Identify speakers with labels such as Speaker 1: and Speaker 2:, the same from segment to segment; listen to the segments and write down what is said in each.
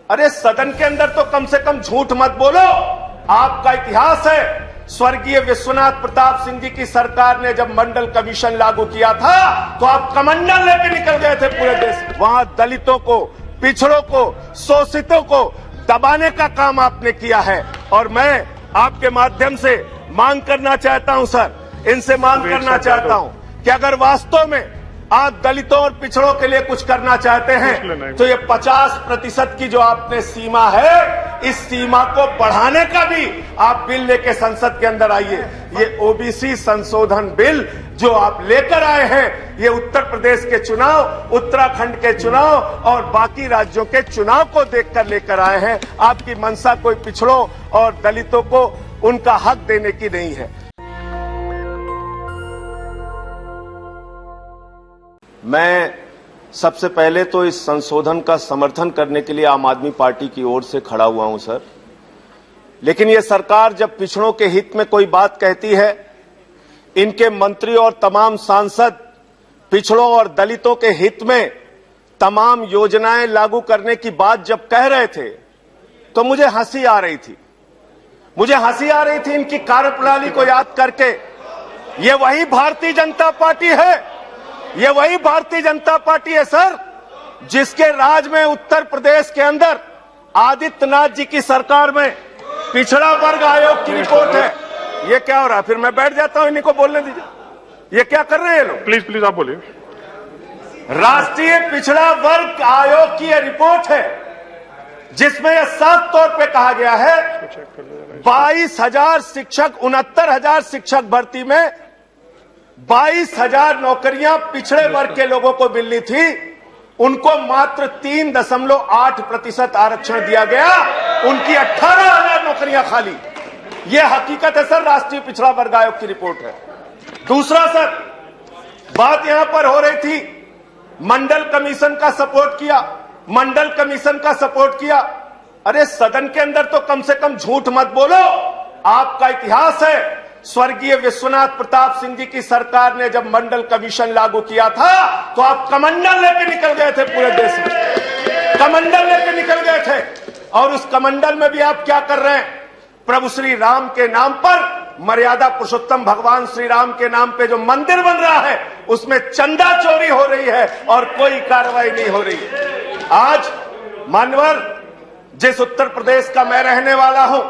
Speaker 1: अरे सदन के अंदर तो कम से कम झूठ मत बोलो। आपका इतिहास है, स्वर्गीय विश्वनाथ प्रताप सिंह जी की सरकार ने जब मंडल कमीशन लागू किया था तो आप कमंडल लेके निकल गए थे पूरे देश में। वहां दलितों को, पिछड़ों को, शोषितों को दबाने का काम आपने किया है। और मैं आपके माध्यम से मांग करना चाहता हूं सर, इनसे मांग करना चाहता हूं कि अगर वास्तव में आप दलितों और पिछड़ों के लिए कुछ करना चाहते हैं तो ये 50% की जो आपने सीमा है, इस सीमा को बढ़ाने का भी आप बिल लेके संसद के अंदर आइए। ये ओबीसी संशोधन बिल जो आप लेकर आए हैं, ये उत्तर प्रदेश के चुनाव, उत्तराखंड के चुनाव और बाकी राज्यों के चुनाव को देखकर लेकर आए हैं। आपकी मंशा कोई पिछड़ों और दलितों को उनका हक देने की नहीं है। मैं सबसे पहले तो इस संशोधन का समर्थन करने के लिए आम आदमी पार्टी की ओर से खड़ा हुआ हूं सर, लेकिन ये सरकार जब पिछड़ों के हित में कोई बात कहती है, इनके मंत्री और तमाम सांसद पिछड़ों और दलितों के हित में तमाम योजनाएं लागू करने की बात जब कह रहे थे तो मुझे हंसी आ रही थी। मुझे हंसी आ रही थी इनकी कार्यप्रणाली को याद करके। ये वही भारतीय जनता पार्टी है, ये वही भारतीय जनता पार्टी है सर, जिसके राज में उत्तर प्रदेश के अंदर आदित्यनाथ जी की सरकार में पिछड़ा वर्ग आयोग की रिपोर्ट है। ये क्या हो रहा है? फिर मैं बैठ जाता हूं, इन्हीं को बोलने दीजिए। ये क्या कर रहे हैं लोग?
Speaker 2: प्लीज प्लीज आप बोलिए।
Speaker 1: राष्ट्रीय पिछड़ा वर्ग आयोग की यह रिपोर्ट है जिसमें यह साफ तौर पे कहा गया है 22,000 शिक्षक, 69,000 शिक्षक भर्ती में 22,000 नौकरियां पिछड़े वर्ग के लोगों को मिलनी थी, उनको मात्र 3.8% आरक्षण दिया गया। उनकी 18,000 नौकरियां खाली। यह हकीकत है सर, राष्ट्रीय पिछड़ा वर्ग आयोग की रिपोर्ट है। दूसरा सर, बात यहां पर हो रही थी मंडल कमीशन का सपोर्ट किया, मंडल कमीशन का सपोर्ट किया। अरे सदन के अंदर तो कम से कम झूठ मत बोलो। आपका इतिहास है, स्वर्गीय विश्वनाथ प्रताप सिंह जी की सरकार ने जब मंडल कमीशन लागू किया था तो आप कमंडल लेके निकल गए थे पूरे देश में, कमंडल लेके निकल गए थे। और उस कमंडल में भी आप क्या कर रहे हैं? प्रभु श्री राम के नाम पर, मर्यादा पुरुषोत्तम भगवान श्री राम के नाम पे जो मंदिर बन रहा है उसमें चंदा चोरी हो रही है और कोई कार्रवाई नहीं हो रही है। आज मान्यवर, जिस उत्तर प्रदेश का मैं रहने वाला हूं,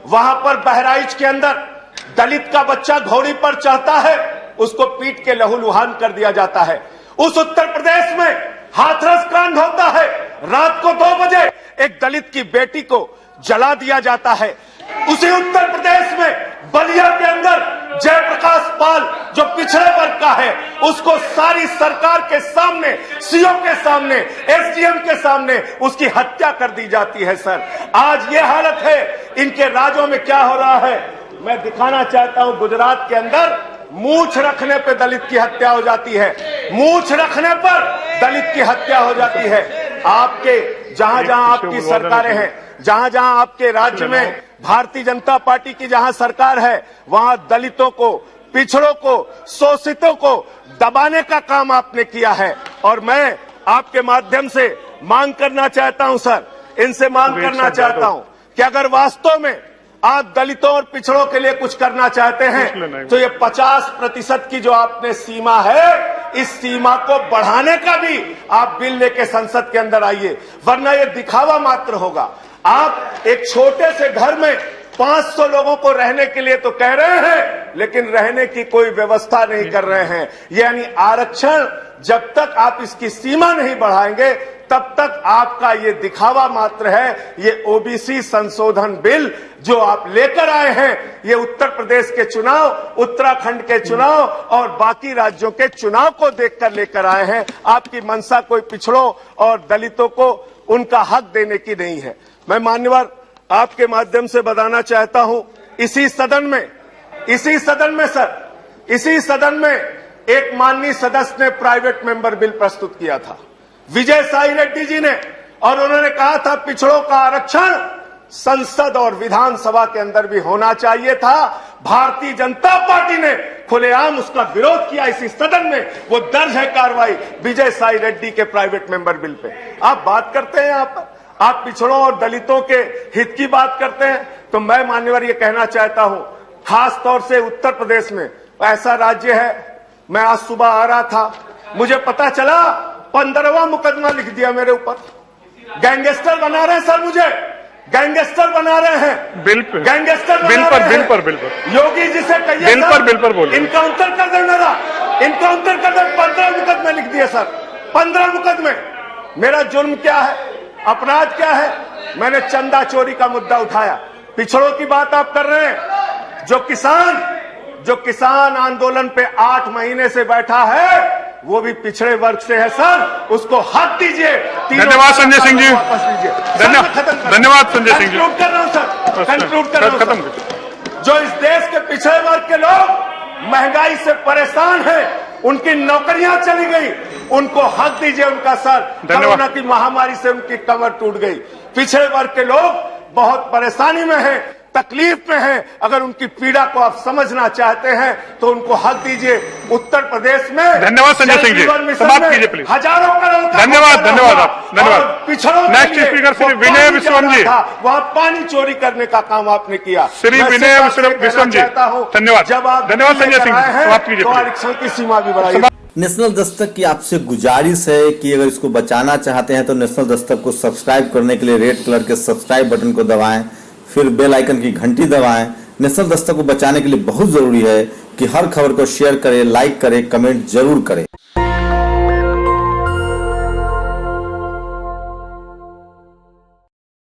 Speaker 1: वहां पर बहराइच के अंदर दलित का बच्चा घोड़ी पर चढ़ता है, उसको पीट के लहूलुहान कर दिया जाता है। उस उत्तर प्रदेश में हाथरस कांड होता है, रात को 2 बजे एक दलित की बेटी को जला दिया जाता है। उसी उत्तर प्रदेश में बलिया के अंदर जयप्रकाश पाल जो पिछड़े वर्ग का है, उसको सारी सरकार के सामने, सीओ के सामने, एसडीएम के सामने उसकी हत्या कर दी जाती है। सर, आज ये हालत है। इनके राज्यों में क्या हो रहा है मैं दिखाना चाहता हूं। गुजरात के अंदर मूछ रखने पे दलित की हत्या हो जाती है, मूछ रखने पर दलित की हत्या हो जाती है। आपके जहां जहां आपकी सरकारें हैं, जहां जहां आपके राज्य में भारतीय जनता पार्टी की जहां सरकार है, वहां दलितों को, पिछड़ों को, शोषितों को दबाने का काम आपने किया है। और मैं आपके माध्यम से मांग करना चाहता हूं सर, इनसे मांग करना चाहता हूं कि अगर वास्तव में आप दलितों और पिछड़ों के लिए कुछ करना चाहते हैं तो ये 50% की जो आपने सीमा है, इस सीमा को बढ़ाने का भी आप बिल लेके संसद के अंदर आइए, वरना ये दिखावा मात्र होगा। आप एक छोटे से घर में 500 लोगों को रहने के लिए तो कह रहे हैं, लेकिन रहने की कोई व्यवस्था नहीं कर रहे हैं। यानी आरक्षण जब तक आप इसकी सीमा नहीं बढ़ाएंगे तब तक आपका ये दिखावा मात्र है। ये ओबीसी संशोधन बिल जो आप लेकर आए हैं, ये उत्तर प्रदेश के चुनाव, उत्तराखंड के चुनाव और बाकी राज्यों के चुनाव को देखकर लेकर आए हैं। आपकी मंशा कोई पिछड़ों और दलितों को उनका हक देने की नहीं है। मैं मान्यवर आपके माध्यम से बताना चाहता हूं, इसी सदन में एक माननीय सदस्य ने प्राइवेट मेंबर बिल प्रस्तुत किया था, विजय साई रेड्डी जी ने, और उन्होंने कहा था पिछड़ों का आरक्षण संसद और विधानसभा के अंदर भी होना चाहिए था। भारतीय जनता पार्टी ने खुलेआम उसका विरोध किया इसी सदन में। वो दर्ज है कार्रवाई विजय साई रेड्डी के प्राइवेट मेंबर बिल पे। आप बात करते हैं यहाँ पर, आप पिछड़ों और दलितों के हित की बात करते हैं, तो मैं मान्यवर ये कहना चाहता हूं, खास तौर से उत्तर प्रदेश में ऐसा राज्य है। मैं आज सुबह आ रहा था, मुझे पता चला 15वां मुकदमा लिख दिया मेरे ऊपर। गैंगस्टर बना रहे हैं सर, मुझे गैंगस्टर बना रहे हैं।
Speaker 2: बिल्कुल
Speaker 1: गैंगस्टर
Speaker 2: बिल्कुल
Speaker 1: योगी जी से कहिए
Speaker 2: बिल्कुल बोलिए।
Speaker 1: इनकाउंटर कर दे, मेरा इनकाउंटर कर दे। 15 मुकदमे लिख दिए सर, 15 मुकदमे। मेरा जुर्म क्या है, अपराध क्या है? मैंने चंदा चोरी का मुद्दा उठाया। पिछड़ों की बात आप कर रहे हैं। जो किसान आंदोलन पे 8 महीने से बैठा है, वो भी पिछड़े वर्ग से है सर, उसको हक दीजिए।
Speaker 2: धन्यवाद संजय सिंह जी,
Speaker 1: वापस लीजिए।
Speaker 2: धन्यवाद संजय सिंह जी।
Speaker 1: कंक्लूड कर रहा हूं सर, कंक्लूड कर रहा हूं सर। जो इस देश के पिछड़े वर्ग के लोग महंगाई से परेशान हैं, उनकी नौकरियां चली गई, उनको हक दीजिए उनका सर। कोरोना की महामारी से उनकी कमर टूट गई। पिछड़े वर्ग के लोग बहुत परेशानी में हैं, तकलीफ में हैं। अगर उनकी पीड़ा को आप समझना चाहते हैं तो उनको हक दीजिए। उत्तर प्रदेश में
Speaker 2: धन्यवाद संजय सिंह जी, समाप्त कीजिए प्लीज।
Speaker 1: हजारों करोड़ का
Speaker 2: धन्यवाद आप, धन्यवाद।
Speaker 1: पिछड़ों
Speaker 2: नेक्स्ट स्पीकर श्री विनय विश्वम जी।
Speaker 1: वहां पानी चोरी करने का काम आपने किया।
Speaker 2: श्री विनय विश्वम जी, धन्यवाद।
Speaker 1: जब आप
Speaker 2: धन्यवाद संजय सिंह, समाप्त कीजिए।
Speaker 1: तो आरक्षण की सीमा भी बढ़ाई।
Speaker 3: नेशनल दस्तक की आपसे गुजारिश है कि अगर इसको बचाना चाहते हैं तो नेशनल दस्तक को सब्सक्राइब करने के लिए रेड कलर के सब्सक्राइब बटन को दबाएं, फिर बेल आइकन की घंटी दबाएं। नेशनल दस्तक को बचाने के लिए बहुत जरूरी है कि हर खबर को शेयर करें, लाइक करें, कमेंट जरूर करें।